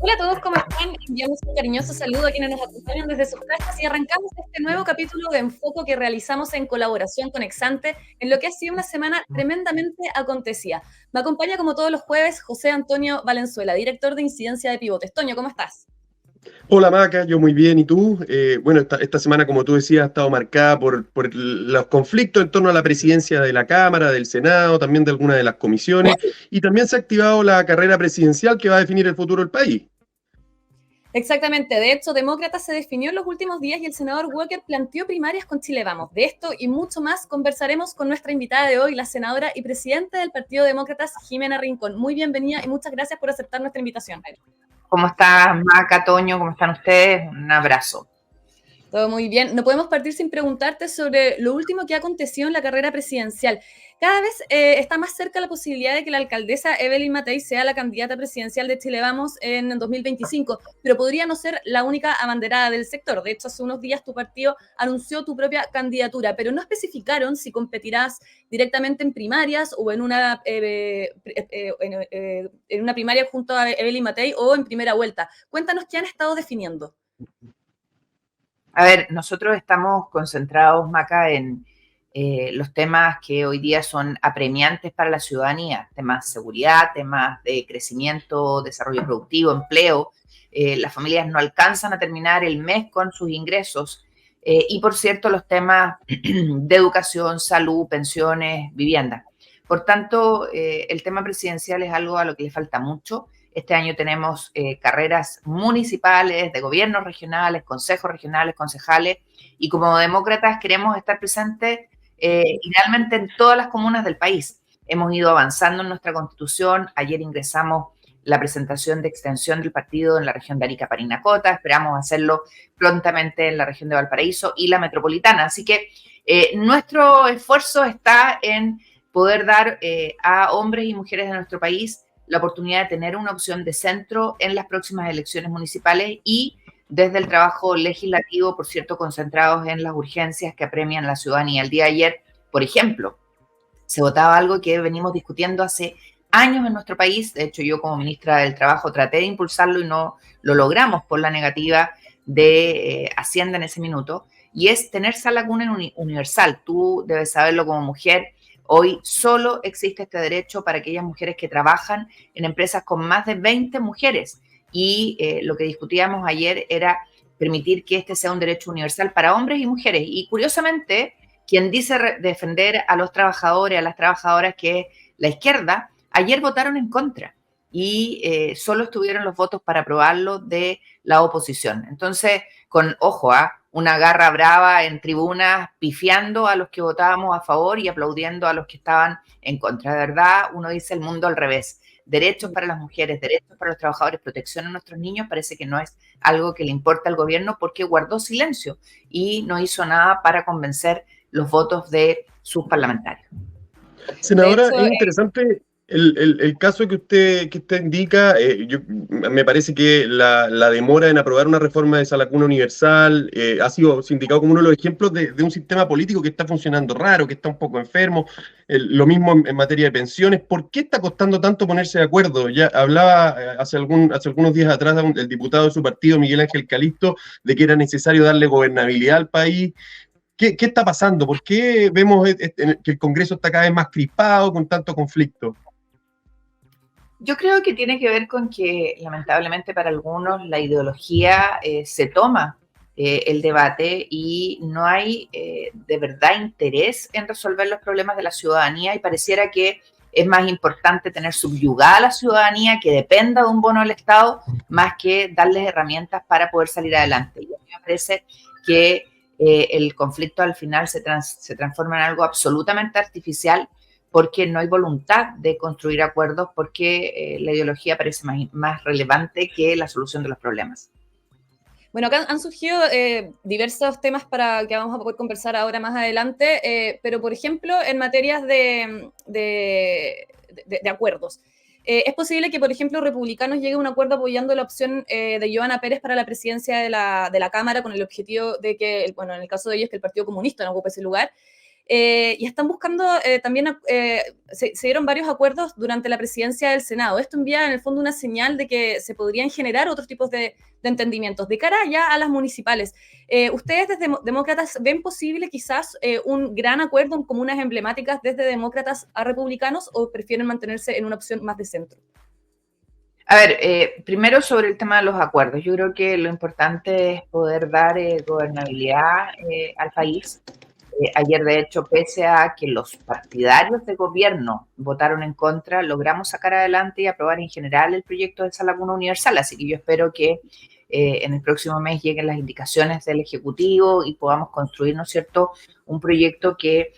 Hola a todos, ¿cómo están? Enviamos un cariñoso saludo a quienes nos acompañan desde sus casas y arrancamos este nuevo capítulo de Enfoco que realizamos en colaboración con Exante en lo que ha sido una semana tremendamente acontecida. Me acompaña como todos los jueves José Antonio Valenzuela, director de Incidencia de Pivotes. Toño, ¿cómo estás? Hola Maca, yo muy bien, ¿y tú? Bueno, esta semana, como tú decías, ha estado marcada por los conflictos en torno a la presidencia de la Cámara, del Senado, también de algunas de las comisiones, y también se ha activado la carrera presidencial que va a definir el futuro del país. Exactamente, de hecho, Demócrata se definió en los últimos días y el senador Walker planteó primarias con Chile Vamos. De esto y mucho más conversaremos con nuestra invitada de hoy, la senadora y presidenta del Partido Demócratas, Jimena Rincón. Muy bienvenida y muchas gracias por aceptar nuestra invitación. ¿Cómo estás, Maca, Toño? ¿Cómo están ustedes? Un abrazo. Todo muy bien. No podemos partir sin preguntarte sobre lo último que ha acontecido en la carrera presidencial. Cada vez está más cerca la posibilidad de que la alcaldesa Evelyn Matei sea la candidata presidencial de Chile Vamos en 2025, pero podría no ser la única abanderada del sector. De hecho, hace unos días tu partido anunció tu propia candidatura, pero no especificaron si competirás directamente en primarias o en una primaria junto a Evelyn Matei o en primera vuelta. Cuéntanos qué han estado definiendo. A ver, nosotros estamos concentrados, Maca, en los temas que hoy día son apremiantes para la ciudadanía, temas de seguridad, temas de crecimiento, desarrollo productivo, empleo. Las familias no alcanzan a terminar el mes con sus ingresos. Y, por cierto, los temas de educación, salud, pensiones, vivienda. Por tanto, el tema presidencial es algo a lo que le falta mucho. Este año tenemos carreras municipales, de gobiernos regionales, consejos regionales, concejales, y como demócratas queremos estar presentes idealmente en todas las comunas del país. Hemos ido avanzando en nuestra constitución. Ayer ingresamos la presentación de extensión del partido en la región de Arica, Parinacota. Esperamos hacerlo prontamente en la región de Valparaíso y la metropolitana. Así que nuestro esfuerzo está en poder dar a hombres y mujeres de nuestro país la oportunidad de tener una opción de centro en las próximas elecciones municipales y desde el trabajo legislativo, por cierto, concentrados en las urgencias que apremian a la ciudadanía. El día de ayer, por ejemplo, se votaba algo que venimos discutiendo hace años en nuestro país. De hecho, yo como ministra del Trabajo traté de impulsarlo y no lo logramos por la negativa de Hacienda en ese minuto, y es tener sala común universal. Tú debes saberlo como mujer. Hoy solo existe este derecho para aquellas mujeres que trabajan en empresas con más de 20 mujeres. Y lo que discutíamos ayer era permitir que este sea un derecho universal para hombres y mujeres. Y curiosamente, quien dice defender a los trabajadores, a las trabajadoras, que es la izquierda, ayer votaron en contra. Y solo estuvieron los votos para aprobarlo de la oposición. Entonces, con ojo, una garra brava en tribunas, pifiando a los que votábamos a favor y aplaudiendo a los que estaban en contra. De verdad, uno dice el mundo al revés. Derechos para las mujeres, derechos para los trabajadores, protección a nuestros niños, parece que no es algo que le importa al gobierno porque guardó silencio y no hizo nada para convencer los votos de sus parlamentarios. De Senadora, hecho, es interesante el caso que usted indica. Me parece que la demora en aprobar una reforma de esa cuna universal ha sido sindicado como uno de los ejemplos de un sistema político que está funcionando raro, que está un poco enfermo. Lo mismo en materia de pensiones. ¿Por qué está costando tanto ponerse de acuerdo? Ya hablaba hace algunos días atrás el diputado de su partido, Miguel Ángel Calisto, de que era necesario darle gobernabilidad al país. ¿Qué está pasando? ¿Por qué vemos que el Congreso está cada vez más crispado con tanto conflicto? Yo creo que tiene que ver con que lamentablemente para algunos la ideología se toma el debate y no hay de verdad interés en resolver los problemas de la ciudadanía, y pareciera que es más importante tener subyugada a la ciudadanía, que dependa de un bono del Estado, más que darles herramientas para poder salir adelante. Y a mí me parece que el conflicto al final se transforma en algo absolutamente artificial, porque no hay voluntad de construir acuerdos, porque la ideología parece más relevante que la solución de los problemas. Bueno, acá han surgido diversos temas para que vamos a poder conversar ahora más adelante, pero por ejemplo, en materias de acuerdos. ¿Es posible que, por ejemplo, republicanos lleguen a un acuerdo apoyando la opción de Giovanna Pérez para la presidencia de la Cámara con el objetivo de que, bueno, en el caso de ellos, que el Partido Comunista no ocupe ese lugar? y están buscando también, se dieron varios acuerdos durante la presidencia del Senado. Esto envía en el fondo una señal de que se podrían generar otros tipos de entendimientos de cara ya a las municipales. ¿Ustedes desde demócratas ven posible quizás un gran acuerdo en comunas emblemáticas desde demócratas a republicanos o prefieren mantenerse en una opción más de centro? A ver, primero sobre el tema de los acuerdos. Yo creo que lo importante es poder dar gobernabilidad al país. Ayer, de hecho, pese a que los partidarios de gobierno votaron en contra, logramos sacar adelante y aprobar en general el proyecto de esa laguna universal. Así que yo espero que en el próximo mes lleguen las indicaciones del Ejecutivo y podamos construir, ¿no es cierto?, un proyecto que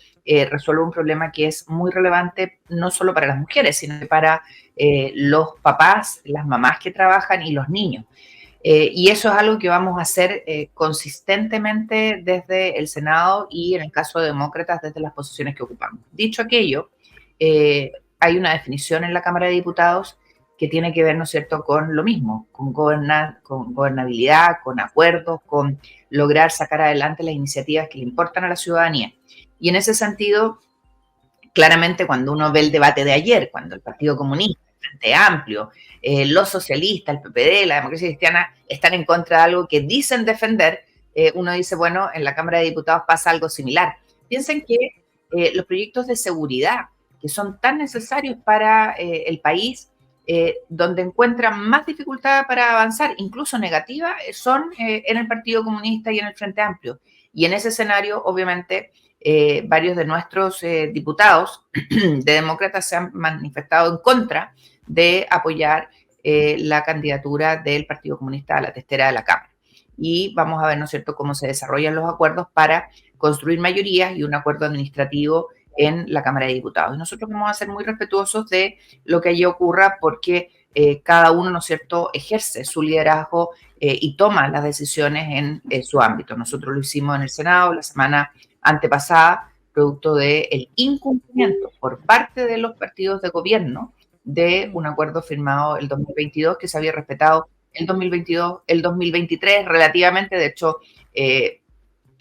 resuelva un problema que es muy relevante no solo para las mujeres, sino para los papás, las mamás que trabajan y los niños. Y eso es algo que vamos a hacer consistentemente desde el Senado y, en el caso de demócratas, desde las posiciones que ocupamos. Dicho aquello, hay una definición en la Cámara de Diputados que tiene que ver, ¿no es cierto?, con lo mismo, con gobernabilidad, con acuerdos, con lograr sacar adelante las iniciativas que le importan a la ciudadanía. Y en ese sentido, claramente cuando uno ve el debate de ayer, cuando el Partido Comunista, el Frente Amplio, los socialistas, el PPD, la democracia cristiana, están en contra de algo que dicen defender, uno dice, bueno, en la Cámara de Diputados pasa algo similar. Piensen que los proyectos de seguridad, que son tan necesarios para el país, donde encuentran más dificultad para avanzar, incluso negativa, son en el Partido Comunista y en el Frente Amplio. Y en ese escenario, obviamente, varios de nuestros diputados de demócratas se han manifestado en contra de apoyar la candidatura del Partido Comunista a la testera de la Cámara. Y vamos a ver, ¿no es cierto?, cómo se desarrollan los acuerdos para construir mayorías y un acuerdo administrativo en la Cámara de Diputados. Y nosotros vamos a ser muy respetuosos de lo que allí ocurra porque cada uno, ¿no es cierto?, ejerce su liderazgo y toma las decisiones en su ámbito. Nosotros lo hicimos en el Senado la semana antepasada, producto del incumplimiento por parte de los partidos de gobierno de un acuerdo firmado el 2022 que se había respetado el 2022, el 2023 relativamente. De hecho,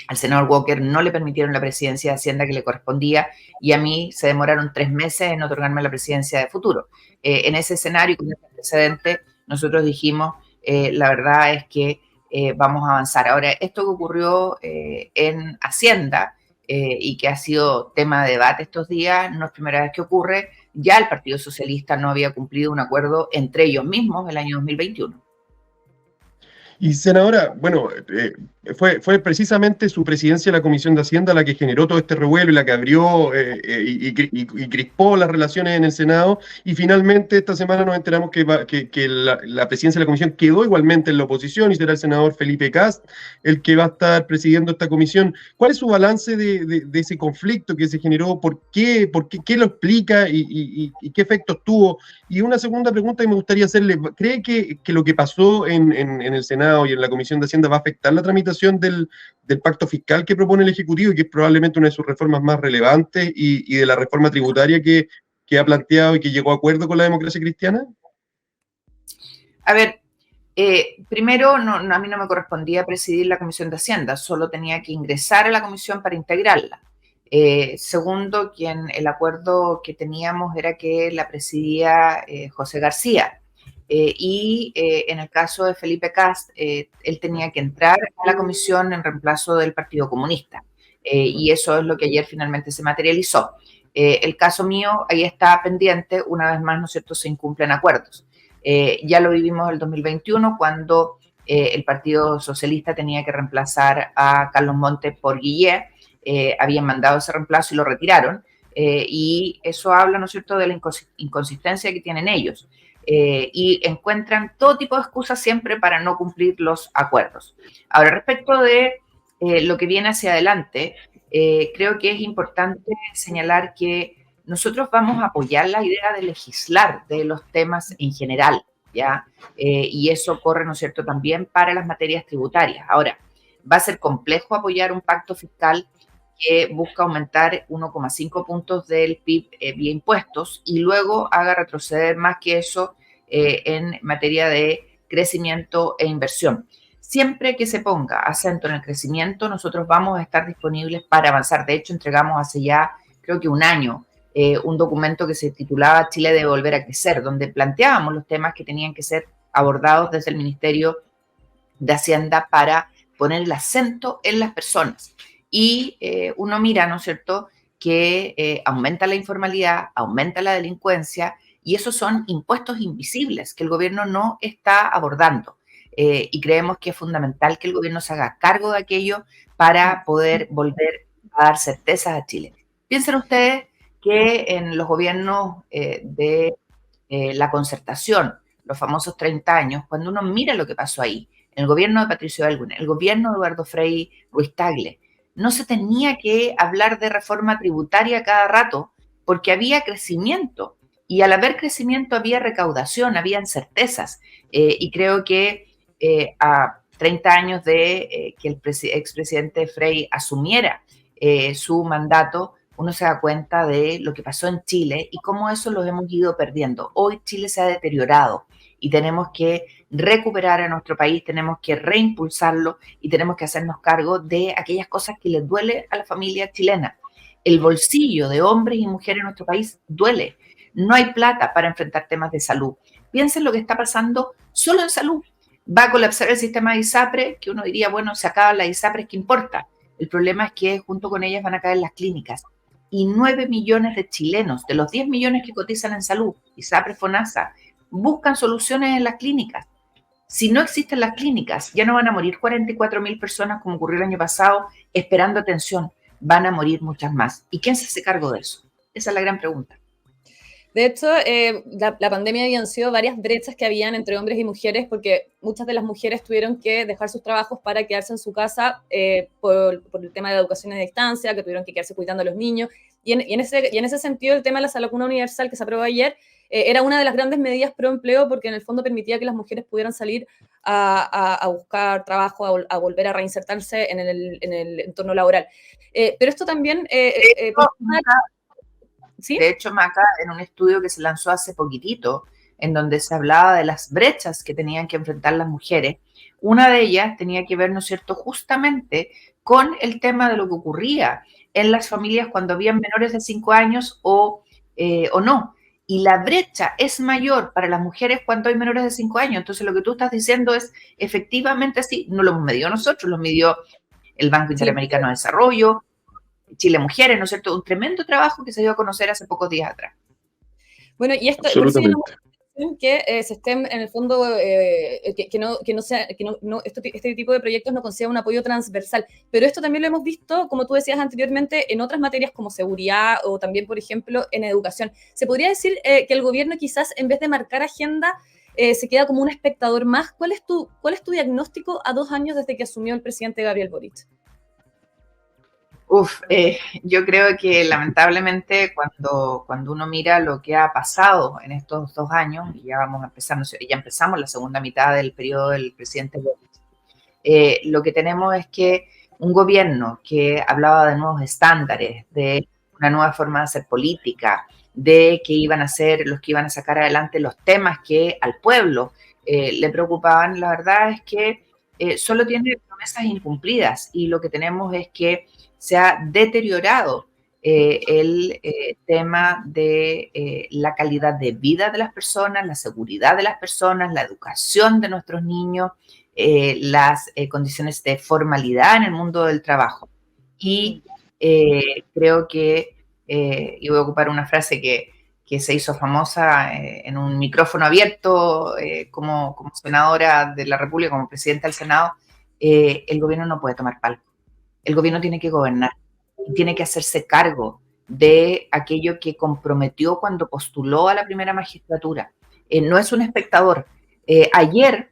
al senador Walker no le permitieron la presidencia de Hacienda que le correspondía y a mí se demoraron 3 meses en otorgarme la presidencia de Futuro. En ese escenario y con ese antecedente, nosotros dijimos, la verdad es que vamos a avanzar. Ahora, esto que ocurrió en Hacienda y que ha sido tema de debate estos días, no es primera vez que ocurre. Ya el Partido Socialista no había cumplido un acuerdo entre ellos mismos el año 2021. Y senadora, bueno, fue precisamente su presidencia de la Comisión de Hacienda la que generó todo este revuelo y la que abrió y crispó las relaciones en el Senado. Y finalmente esta semana nos enteramos que la presidencia de la comisión quedó igualmente en la oposición y será el senador Felipe Kast el que va a estar presidiendo esta comisión. ¿Cuál es su balance de ese conflicto que se generó? ¿Por qué lo explica y qué efectos tuvo? Y una segunda pregunta que me gustaría hacerle, ¿cree que lo que pasó en el Senado y en la Comisión de Hacienda va a afectar la tramitación del pacto fiscal que propone el Ejecutivo y que es probablemente una de sus reformas más relevantes y de la reforma tributaria que ha planteado y que llegó a acuerdo con la democracia cristiana? A ver, primero, a mí no me correspondía presidir la Comisión de Hacienda, solo tenía que ingresar a la comisión para integrarla. Segundo, el acuerdo que teníamos era que la presidía José García. En el caso de Felipe Kast, él tenía que entrar a la comisión en reemplazo del Partido Comunista. Y eso es lo que ayer finalmente se materializó. El caso mío, ahí está pendiente, una vez más, ¿no es cierto?, se incumplen acuerdos. Ya lo vivimos en el 2021 cuando el Partido Socialista tenía que reemplazar a Carlos Montes por Guillé. Habían mandado ese reemplazo y lo retiraron. Y eso habla, ¿no es cierto?, de la inconsistencia que tienen ellos. Y encuentran todo tipo de excusas siempre para no cumplir los acuerdos. Ahora, respecto de lo que viene hacia adelante, creo que es importante señalar que nosotros vamos a apoyar la idea de legislar de los temas en general, ¿ya? Y eso corre, ¿no es cierto?, también para las materias tributarias. Ahora, va a ser complejo apoyar un pacto fiscal que busca aumentar 1,5 puntos del PIB vía impuestos y luego haga retroceder más que eso en materia de crecimiento e inversión. Siempre que se ponga acento en el crecimiento, nosotros vamos a estar disponibles para avanzar. De hecho, entregamos hace ya, creo que un año, un documento que se titulaba Chile debe volver a crecer, donde planteábamos los temas que tenían que ser abordados desde el Ministerio de Hacienda para poner el acento en las personas. Y uno mira, ¿no es cierto?, que aumenta la informalidad, aumenta la delincuencia, y esos son impuestos invisibles que el gobierno no está abordando. Y creemos que es fundamental que el gobierno se haga cargo de aquello para poder volver a dar certezas a Chile. Piensen ustedes que en los gobiernos de la concertación, los famosos 30 años, cuando uno mira lo que pasó ahí, en el gobierno de Patricio Aylwin, el gobierno de Eduardo Frei Ruiz-Tagle, no se tenía que hablar de reforma tributaria cada rato porque había crecimiento, y al haber crecimiento había recaudación, habían certezas, y creo que a 30 años de que el expresidente Frei asumiera su mandato, uno se da cuenta de lo que pasó en Chile y cómo eso lo hemos ido perdiendo. Hoy Chile se ha deteriorado y tenemos que recuperar a nuestro país, tenemos que reimpulsarlo y tenemos que hacernos cargo de aquellas cosas que les duele a la familia chilena. El bolsillo de hombres y mujeres en nuestro país duele. No hay plata para enfrentar temas de salud. Piensen lo que está pasando solo en salud. Va a colapsar el sistema de ISAPRE, que uno diría, bueno, se acaban las ISAPRES, ¿qué importa? El problema es que junto con ellas van a caer las clínicas. Y 9 millones de chilenos, de los 10 millones que cotizan en salud, ISAPRE, FONASA, buscan soluciones en las clínicas. Si no existen las clínicas, ya no van a morir 44.000 personas como ocurrió el año pasado esperando atención. Van a morir muchas más. ¿Y quién se hace cargo de eso? Esa es la gran pregunta. De hecho, la pandemia habían sido varias brechas que habían entre hombres y mujeres, porque muchas de las mujeres tuvieron que dejar sus trabajos para quedarse en su casa por el tema de educación a distancia, que tuvieron que quedarse cuidando a los niños. Y en ese sentido, el tema de la Salacuna Universal que se aprobó ayer era una de las grandes medidas pro empleo, porque en el fondo permitía que las mujeres pudieran salir a buscar trabajo, a volver a reinsertarse en el entorno laboral. Pero esto también... ¿Sí? De hecho, Maca, en un estudio que se lanzó hace poquitito, en donde se hablaba de las brechas que tenían que enfrentar las mujeres, una de ellas tenía que ver, ¿no es cierto?, justamente con el tema de lo que ocurría en las familias cuando habían menores de 5 años o no. Y la brecha es mayor para las mujeres cuando hay menores de 5 años. Entonces, lo que tú estás diciendo es, efectivamente, sí, no lo hemos medido nosotros, lo midió el Banco Interamericano de Desarrollo, Chile Mujeres, ¿no es cierto? Un tremendo trabajo que se dio a conocer hace pocos días atrás. Bueno, y esto que se estén en el fondo este tipo de proyectos no consiga un apoyo transversal, pero esto también lo hemos visto, como tú decías anteriormente, en otras materias como seguridad o también, por ejemplo, en educación. ¿Se podría decir que el gobierno quizás en vez de marcar agenda se queda como un espectador más? ¿Cuál es tu diagnóstico a 2 años desde que asumió el presidente Gabriel Boric? Yo creo que lamentablemente cuando uno mira lo que ha pasado en estos 2 años, y ya empezamos la segunda mitad del periodo del presidente Boric, lo que tenemos es que un gobierno que hablaba de nuevos estándares, de una nueva forma de hacer política, de que iban a ser los que iban a sacar adelante los temas que al pueblo le preocupaban, la verdad es que solo tiene promesas incumplidas, y lo que tenemos es que se ha deteriorado el tema de la calidad de vida de las personas, la seguridad de las personas, la educación de nuestros niños, las condiciones de formalidad en el mundo del trabajo. Y creo que, y voy a ocupar una frase que se hizo famosa en un micrófono abierto como senadora de la República, como presidenta del Senado, el gobierno no puede tomar palco. El gobierno tiene que gobernar y tiene que hacerse cargo de aquello que comprometió cuando postuló a la primera magistratura. No es un espectador. Ayer,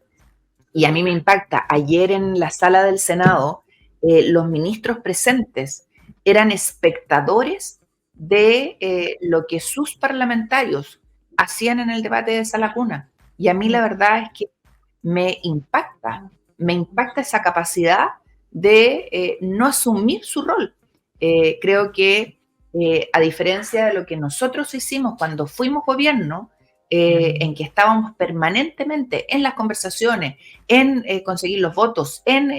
y a mí me impacta, ayer en la sala del Senado, los ministros presentes eran espectadores de lo que sus parlamentarios hacían en el debate de Salacuna. Y a mí la verdad es que me impacta esa capacidad de no asumir su rol. Creo que a diferencia de lo que nosotros hicimos cuando fuimos gobierno, en que estábamos permanentemente en las conversaciones, en conseguir los votos, en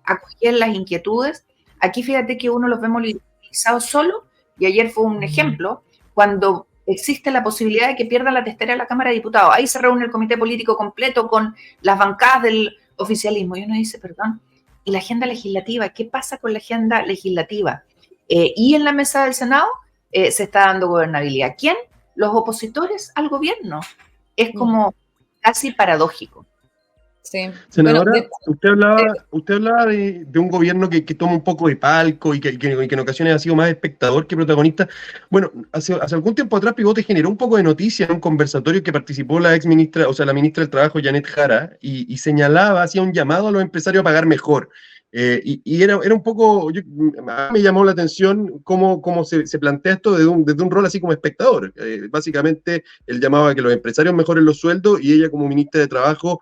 acoger las inquietudes, aquí fíjate que uno los ve movilizados solo, y ayer fue un ejemplo, cuando existe la posibilidad de que pierdan la testera de la Cámara de Diputados. Ahí se reúne el comité político completo con las bancadas del oficialismo. Y uno dice, perdón, ¿y la agenda legislativa? ¿Qué pasa con la agenda legislativa? Y en la mesa del Senado se está dando gobernabilidad. ¿Quién? Los opositores al gobierno. Es como casi paradójico. Sí. Senadora, Bueno, usted hablaba de un gobierno que toma un poco de palco y que en ocasiones ha sido más espectador que protagonista. Bueno, hace algún tiempo atrás Pivote generó un poco de noticia en un conversatorio que participó la ex ministra, o sea, la ministra del Trabajo, Janet Jara, y señalaba, hacía un llamado a los empresarios a pagar mejor. Y era un poco, me llamó la atención cómo se plantea esto desde un rol así como espectador. Básicamente, él llamaba a que los empresarios mejoren los sueldos y ella como ministra de Trabajo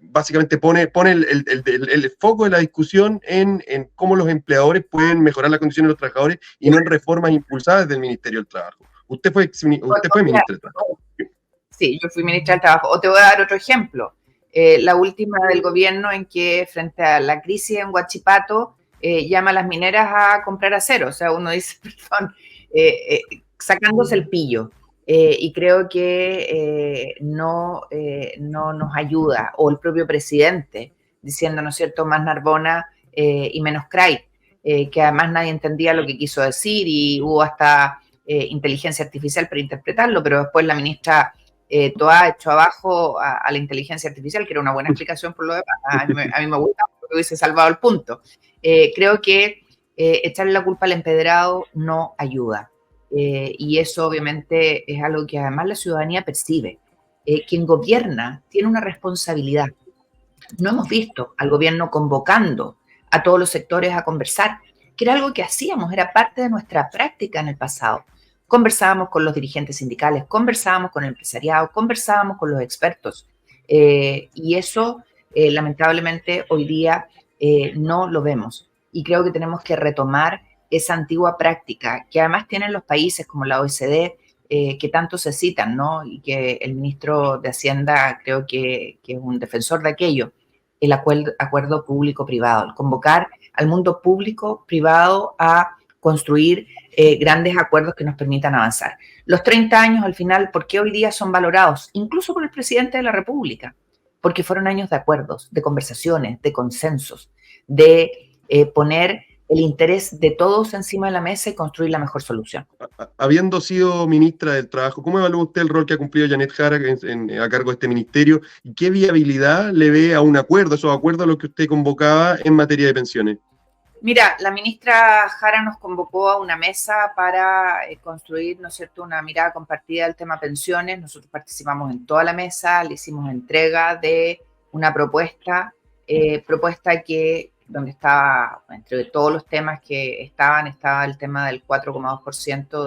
básicamente pone el foco de la discusión en cómo los empleadores pueden mejorar las condiciones de los trabajadores y no en reformas impulsadas desde el Ministerio del Trabajo. Usted fue ministra del Trabajo. Sí, yo fui ministra del Trabajo. O te voy a dar otro ejemplo. La última del gobierno en que frente a la crisis en Huachipato llama a las mineras a comprar acero. O sea, uno dice, perdón, sacándose el pillo. Y creo que no nos ayuda. O el propio presidente diciendo, ¿no es cierto?, más Narbona y menos CRAI, que además nadie entendía lo que quiso decir y hubo hasta inteligencia artificial para interpretarlo, pero después la ministra Toá echó abajo a la inteligencia artificial, que era una buena explicación por lo demás. A mí me gusta porque hubiese salvado el punto. Creo que echarle la culpa al empedrado no ayuda. Y eso obviamente es algo que además la ciudadanía percibe. Quien gobierna tiene una responsabilidad. No hemos visto al gobierno convocando a todos los sectores a conversar, que era algo que hacíamos, era parte de nuestra práctica en el pasado. Conversábamos con los dirigentes sindicales, conversábamos con el empresariado, conversábamos con los expertos. Y eso, lamentablemente, hoy día no lo vemos. Y creo que tenemos que retomar esa antigua práctica que además tienen los países como la OECD, que tanto se citan, ¿no? Y que el ministro de Hacienda creo que es un defensor de aquello, el acuerdo público-privado, el convocar al mundo público-privado a construir grandes acuerdos que nos permitan avanzar. Los 30 años al final, ¿por qué hoy día son valorados? Incluso por el presidente de la República, porque fueron años de acuerdos, de conversaciones, de consensos, de poner el interés de todos encima de la mesa y construir la mejor solución. Habiendo sido ministra del Trabajo, ¿cómo evalúa usted el rol que ha cumplido Janet Jara a cargo de este ministerio? ¿Y qué viabilidad le ve a un acuerdo, esos acuerdos a los que usted convocaba en materia de pensiones? Mira, la ministra Jara nos convocó a una mesa para construir, ¿no es cierto?, una mirada compartida del tema pensiones. Nosotros participamos en toda la mesa, le hicimos entrega de una propuesta que, donde estaba, entre todos los temas que estaba el tema del 4,2%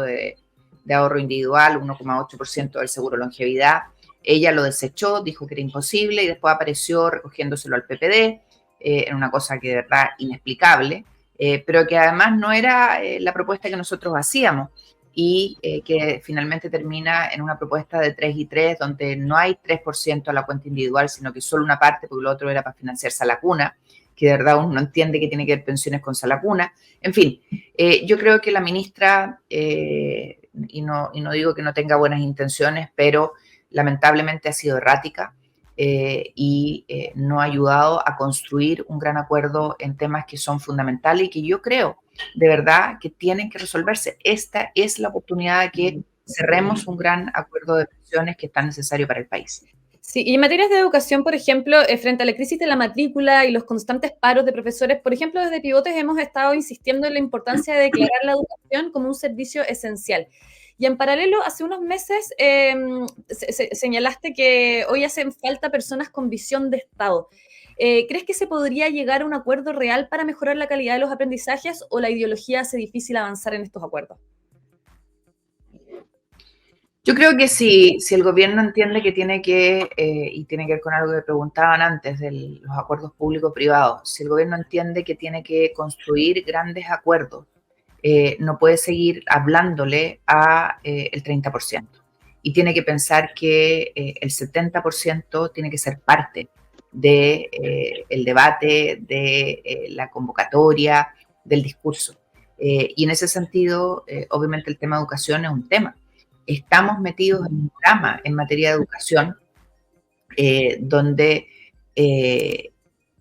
de ahorro individual, 1,8% del seguro longevidad. Ella lo desechó, dijo que era imposible y después apareció recogiéndoselo al PPD. Era una cosa que de verdad inexplicable, pero que además no era la propuesta que nosotros hacíamos y que finalmente termina en una propuesta de 3 y 3, donde no hay 3% a la cuenta individual, sino que solo una parte, porque lo otro era para financiar Salacuna, que de verdad uno no entiende que tiene que ver pensiones con Salacuna. En fin, yo creo que la ministra, y no digo que no tenga buenas intenciones, pero lamentablemente ha sido errática, y no ha ayudado a construir un gran acuerdo en temas que son fundamentales y que yo creo de verdad que tienen que resolverse. Esta es la oportunidad de que cerremos un gran acuerdo de pensiones que es tan necesario para el país. Sí, y en materias de educación, por ejemplo, frente a la crisis de la matrícula y los constantes paros de profesores, por ejemplo, desde Pivotes hemos estado insistiendo en la importancia de declarar la educación como un servicio esencial. Y en paralelo, hace unos meses señalaste que hoy hacen falta personas con visión de Estado. ¿Crees que se podría llegar a un acuerdo real para mejorar la calidad de los aprendizajes o la ideología hace difícil avanzar en estos acuerdos? Yo creo que si el gobierno entiende que tiene que, y tiene que ver con algo que preguntaban antes de los acuerdos público-privados, si el gobierno entiende que tiene que construir grandes acuerdos no puede seguir hablándole a el 30%. Y tiene que pensar que el 70% tiene que ser parte del debate, de la convocatoria, del discurso. Y en ese sentido, obviamente el tema de educación es un tema. Estamos metidos en un drama en materia de educación donde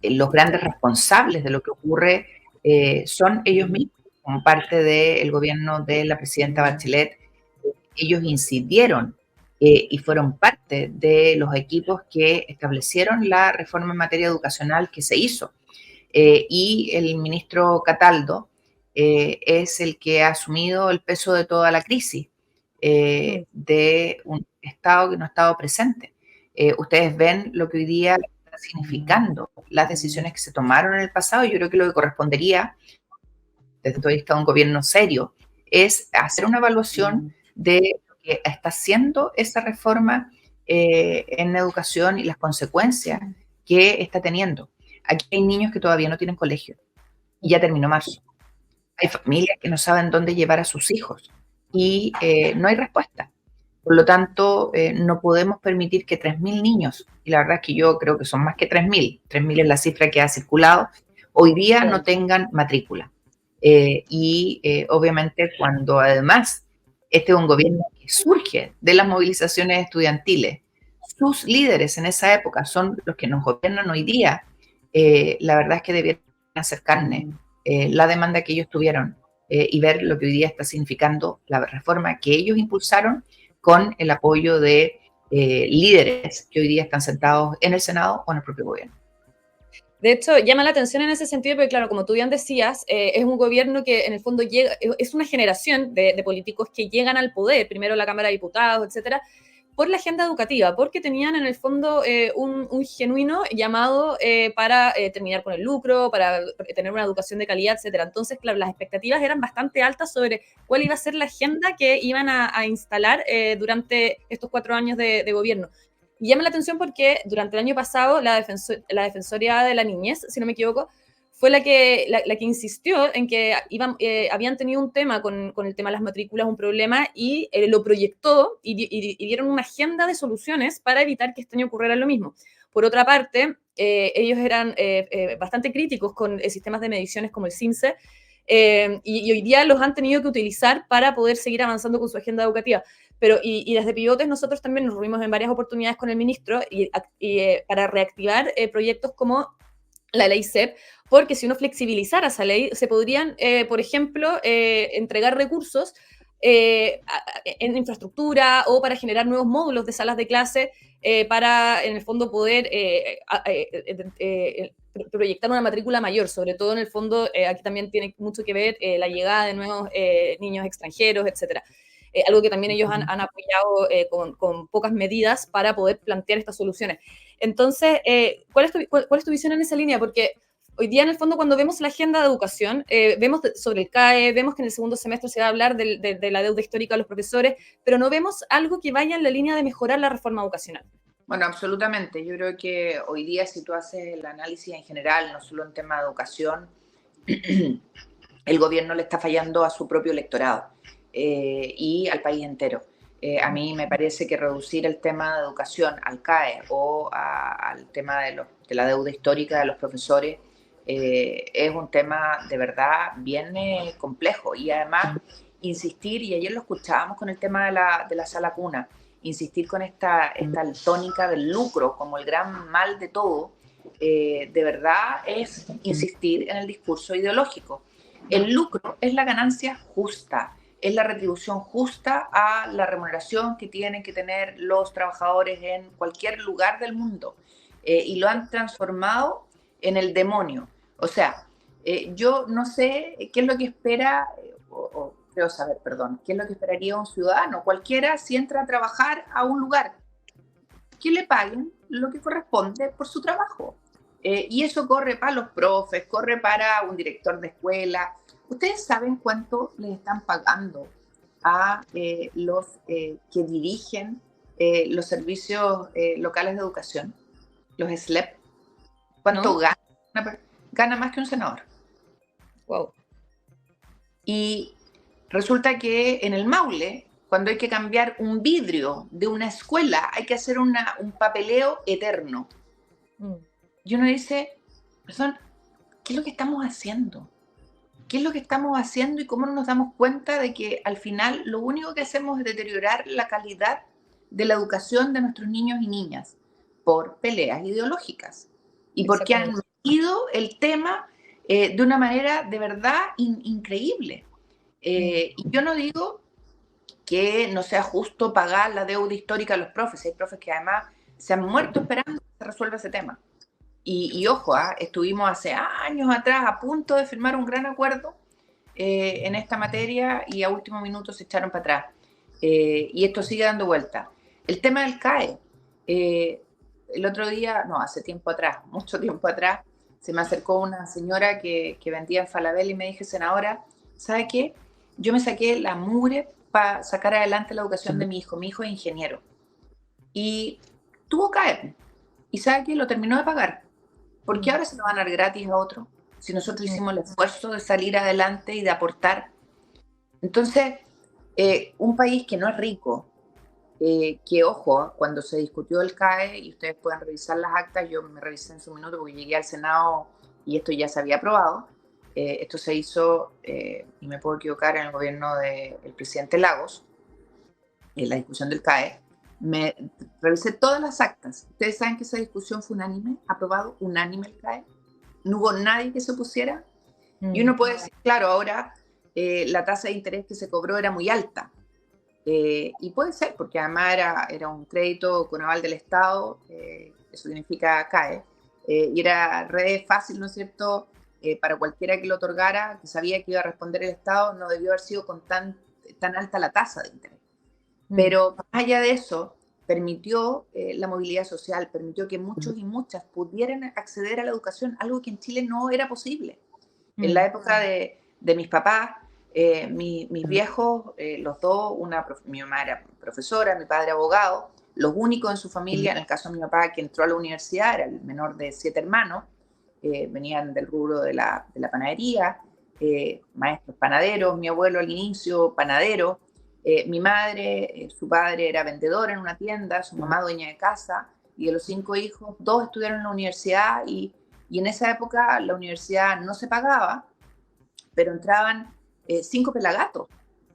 los grandes responsables de lo que ocurre son ellos mismos, como parte del gobierno de la presidenta Bachelet. Ellos incidieron y fueron parte de los equipos que establecieron la reforma en materia educacional que se hizo. Y el ministro Cataldo es el que ha asumido el peso de toda la crisis de un Estado que no ha estado presente. Ustedes ven lo que hoy día está significando las decisiones que se tomaron en el pasado. Yo creo que lo que correspondería, desde el punto de vista de un gobierno serio, es hacer una evaluación de lo que está haciendo esa reforma en educación y las consecuencias que está teniendo. Aquí hay niños que todavía no tienen colegio y ya terminó marzo. Hay familias que no saben dónde llevar a sus hijos y no hay respuesta. Por lo tanto, no podemos permitir que 3.000 niños, y la verdad es que yo creo que son más que 3.000, 3.000 es la cifra que ha circulado, hoy día no tengan matrícula. Obviamente cuando además este es un gobierno que surge de las movilizaciones estudiantiles, sus líderes en esa época son los que nos gobiernan hoy día, la verdad es que debieron hacer carne la demanda que ellos tuvieron y ver lo que hoy día está significando la reforma que ellos impulsaron con el apoyo de líderes que hoy día están sentados en el Senado o en el propio gobierno. De hecho, llama la atención en ese sentido, porque claro, como tú bien decías, es un gobierno que en el fondo llega, es una generación de políticos que llegan al poder, primero la Cámara de Diputados, etcétera, por la agenda educativa, porque tenían en el fondo un genuino llamado para terminar con el lucro, para tener una educación de calidad, etcétera. Entonces, claro, las expectativas eran bastante altas sobre cuál iba a ser la agenda que iban a instalar durante estos 4 años de gobierno. Y llama la atención porque durante el año pasado la Defensoría de la Niñez, si no me equivoco, fue la que insistió en que habían tenido un tema con el tema de las matrículas, un problema, y lo proyectó y dieron una agenda de soluciones para evitar que este año ocurriera lo mismo. Por otra parte, ellos eran bastante críticos con sistemas de mediciones como el CIMSE, y hoy día los han tenido que utilizar para poder seguir avanzando con su agenda educativa. Pero y desde Pivotes nosotros también nos reunimos en varias oportunidades con el ministro para reactivar proyectos como la ley CEP, porque si uno flexibilizara esa ley, se podrían, por ejemplo, entregar recursos en infraestructura o para generar nuevos módulos de salas de clase para, en el fondo, poder proyectar una matrícula mayor, sobre todo en el fondo, aquí también tiene mucho que ver la llegada de nuevos niños extranjeros, etcétera. Algo que también ellos han apoyado con pocas medidas para poder plantear estas soluciones. Entonces, ¿cuál es tu visión en esa línea? Porque hoy día, en el fondo, cuando vemos la agenda de educación, vemos sobre el CAE, vemos que en el segundo semestre se va a hablar de la deuda histórica de los profesores, pero no vemos algo que vaya en la línea de mejorar la reforma educacional. Bueno, absolutamente. Yo creo que hoy día, si tú haces el análisis en general, no solo en tema de educación, el gobierno le está fallando a su propio electorado y al país entero. A mí me parece que reducir el tema de educación al CAE o al tema de la deuda histórica de los profesores es un tema de verdad bien complejo. Y además insistir, y ayer lo escuchábamos con el tema de la sala cuna, insistir con esta tónica del lucro como el gran mal de todo, de verdad es insistir en el discurso ideológico. El lucro es la ganancia justa, es la retribución justa a la remuneración que tienen que tener los trabajadores en cualquier lugar del mundo. Y lo han transformado en el demonio. O sea, yo no sé qué es lo que espera, creo saber, perdón, qué es lo que esperaría un ciudadano, cualquiera, si entra a trabajar a un lugar, que le paguen lo que corresponde por su trabajo. Y eso corre para los profes, corre para un director de escuela. ¿Ustedes saben cuánto les están pagando a los que dirigen los servicios locales de educación? Los SLEP. ¿Cuánto gana? Gana más que un senador. Wow. Y resulta que en el Maule, cuando hay que cambiar un vidrio de una escuela, hay que hacer un papeleo eterno. Y uno dice, perdón, ¿qué es lo que estamos haciendo? ¿Qué es lo que estamos haciendo y cómo no nos damos cuenta de que al final lo único que hacemos es deteriorar la calidad de la educación de nuestros niños y niñas por peleas ideológicas? Y porque han metido el tema de una manera de verdad increíble. Y yo no digo que no sea justo pagar la deuda histórica a los profes. Hay profes que además se han muerto esperando que se resuelva ese tema. Y ojo, estuvimos hace años atrás a punto de firmar un gran acuerdo en esta materia y a último minuto se echaron para atrás. Y esto sigue dando vuelta. El tema del CAE. El otro día, no, hace tiempo atrás, mucho tiempo atrás, se me acercó una señora que vendía en Falabella y me dije, senadora, ¿sabe qué? Yo me saqué la mugre para sacar adelante la educación de mi hijo. Mi hijo es ingeniero. Y tuvo CAE. ¿Y sabe qué? Lo terminó de pagar. ¿Por qué ahora se lo van a dar gratis a otro? Si nosotros hicimos el esfuerzo de salir adelante y de aportar. Entonces, un país que no es rico, que ojo, cuando se discutió el CAE, y ustedes pueden revisar las actas, yo me revisé en su minuto porque llegué al Senado y esto ya se había aprobado. Esto se hizo, y me puedo equivocar, en el gobierno del presidente Lagos, en la discusión del CAE. Me revisé todas las actas. Ustedes saben que esa discusión fue unánime, aprobado unánime el CAE. No hubo nadie que se opusiera. Y uno puede decir, claro, ahora la tasa de interés que se cobró era muy alta. Y puede ser, porque además era un crédito con aval del Estado, eso significa CAE, y era re fácil, ¿no es cierto?, para cualquiera que lo otorgara, que sabía que iba a responder el Estado, no debió haber sido con tan alta la tasa de interés. Pero más allá de eso, permitió la movilidad social, permitió que muchos y muchas pudieran acceder a la educación, algo que en Chile no era posible. En la época de mis papás, mis viejos, los dos, mi mamá era profesora, mi padre abogado, los únicos en su familia, en el caso de mi papá, que entró a la universidad, era el menor de 7 hermanos, venían del rubro de la panadería, maestros panaderos, mi abuelo al inicio panadero, mi madre, su padre era vendedor en una tienda, su mamá dueña de casa, y de los 5 hijos, 2 estudiaron en la universidad, y en esa época la universidad no se pagaba, pero entraban 5 pelagatos.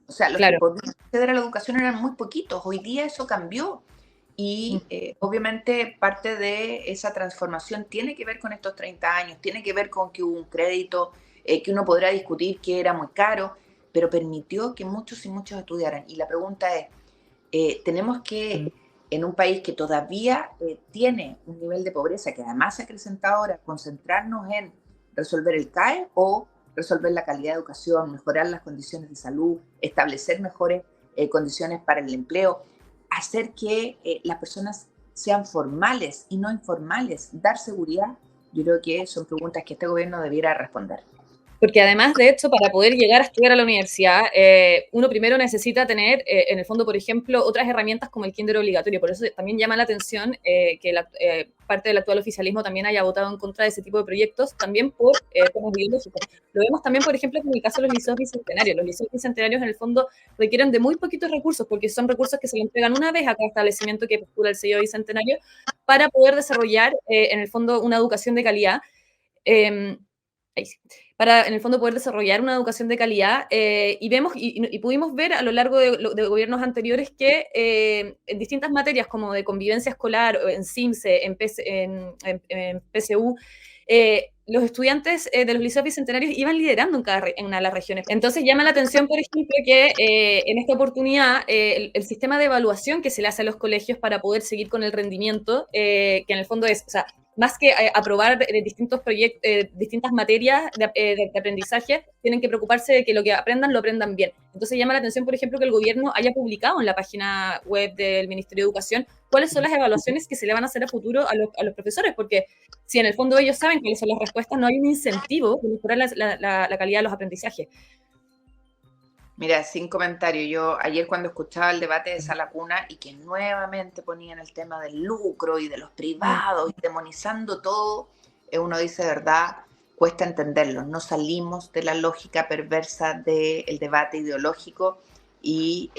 O sea, los que podían acceder a la educación eran muy poquitos. Hoy día eso cambió. Y obviamente parte de esa transformación tiene que ver con estos 30 años, tiene que ver con que hubo un crédito que uno podrá discutir que era muy caro, pero permitió que muchos y muchos estudiaran. Y la pregunta es, tenemos que, en un país que todavía tiene un nivel de pobreza que además se ha acrecentado ahora, concentrarnos en resolver el CAE o resolver la calidad de educación, mejorar las condiciones de salud, establecer mejores condiciones para el empleo, hacer que las personas sean formales y no informales, dar seguridad. Yo creo que son preguntas que este gobierno debiera responder. Porque además, de hecho, para poder llegar a estudiar a la universidad, uno primero necesita tener, en el fondo, por ejemplo, otras herramientas como el kinder obligatorio. Por eso también llama la atención que parte del actual oficialismo también haya votado en contra de ese tipo de proyectos, también por temas ideológicos. Lo vemos también, por ejemplo, en el caso de los liceos bicentenarios. Los liceos bicentenarios, en el fondo, requieren de muy poquitos recursos, porque son recursos que se le entregan una vez a cada establecimiento que postula el sello bicentenario para poder desarrollar, en el fondo, una educación de calidad. Para, en el fondo, poder desarrollar una educación de calidad, y vemos y pudimos ver a lo largo de gobiernos anteriores que en distintas materias como de convivencia escolar, en CIMSE, en PSU, los estudiantes de los liceos bicentenarios iban liderando en una de las regiones. Entonces llama la atención, por ejemplo, que en esta oportunidad el sistema de evaluación que se le hace a los colegios para poder seguir con el rendimiento, que en el fondo es, o sea, más que aprobar distintos proyectos, distintas materias de aprendizaje, tienen que preocuparse de que lo que aprendan, lo aprendan bien. Entonces llama la atención, por ejemplo, que el gobierno haya publicado en la página web del Ministerio de Educación cuáles son las evaluaciones que se le van a hacer a futuro a los profesores, porque si en el fondo ellos saben cuáles son las respuestas, no hay un incentivo de mejorar la calidad de los aprendizajes. Mira, sin comentario, yo ayer cuando escuchaba el debate de Sala Cuna y que nuevamente ponían el tema del lucro y de los privados y demonizando todo, uno dice, de verdad, cuesta entenderlo. No salimos de la lógica perversa del debate ideológico y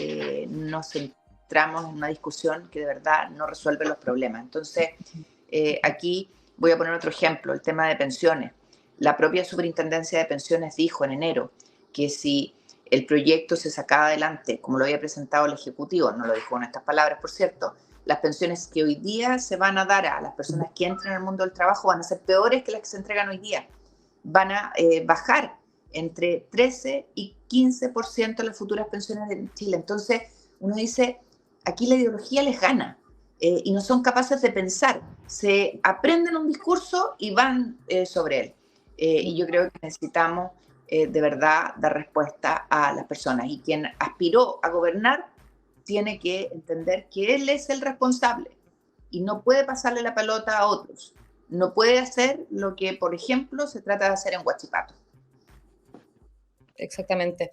nos centramos en una discusión que de verdad no resuelve los problemas. Entonces, aquí voy a poner otro ejemplo, el tema de pensiones. La propia Superintendencia de Pensiones dijo en enero que si el proyecto se sacaba adelante, como lo había presentado el Ejecutivo, no lo dijo con estas palabras, por cierto, las pensiones que hoy día se van a dar a las personas que entran al mundo del trabajo van a ser peores que las que se entregan hoy día. Van a bajar entre 13 y 15% las futuras pensiones en Chile. Entonces, uno dice, aquí la ideología les gana y no son capaces de pensar. Se aprenden un discurso y van sobre él. Y yo creo que necesitamos de verdad dar respuesta a las personas. Y quien aspiró a gobernar tiene que entender que él es el responsable y no puede pasarle la pelota a otros. No puede hacer lo que, por ejemplo, se trata de hacer en Huachipato. Exactamente.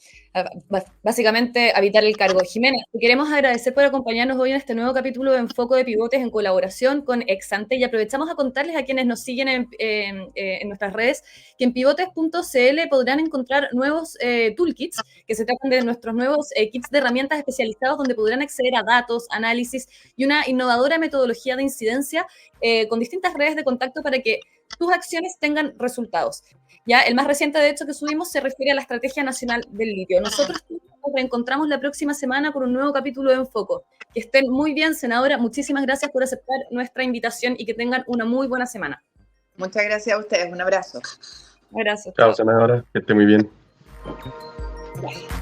Básicamente, habitar el cargo. Jimena, te queremos agradecer por acompañarnos hoy en este nuevo capítulo de Enfoco de Pivotes en colaboración con Exante, y aprovechamos a contarles a quienes nos siguen en nuestras redes que en pivotes.cl podrán encontrar nuevos toolkits que se tratan de nuestros nuevos kits de herramientas especializados donde podrán acceder a datos, análisis y una innovadora metodología de incidencia con distintas redes de contacto para que tus acciones tengan resultados. Ya, el más reciente, de hecho, que subimos se refiere a la Estrategia Nacional del Litio. Nosotros nos reencontramos la próxima semana por un nuevo capítulo de Enfoco. Que estén muy bien, senadora. Muchísimas gracias por aceptar nuestra invitación y que tengan una muy buena semana. Muchas gracias a ustedes. Un abrazo. Un abrazo. Chao, senadora. Que esté muy bien. Gracias.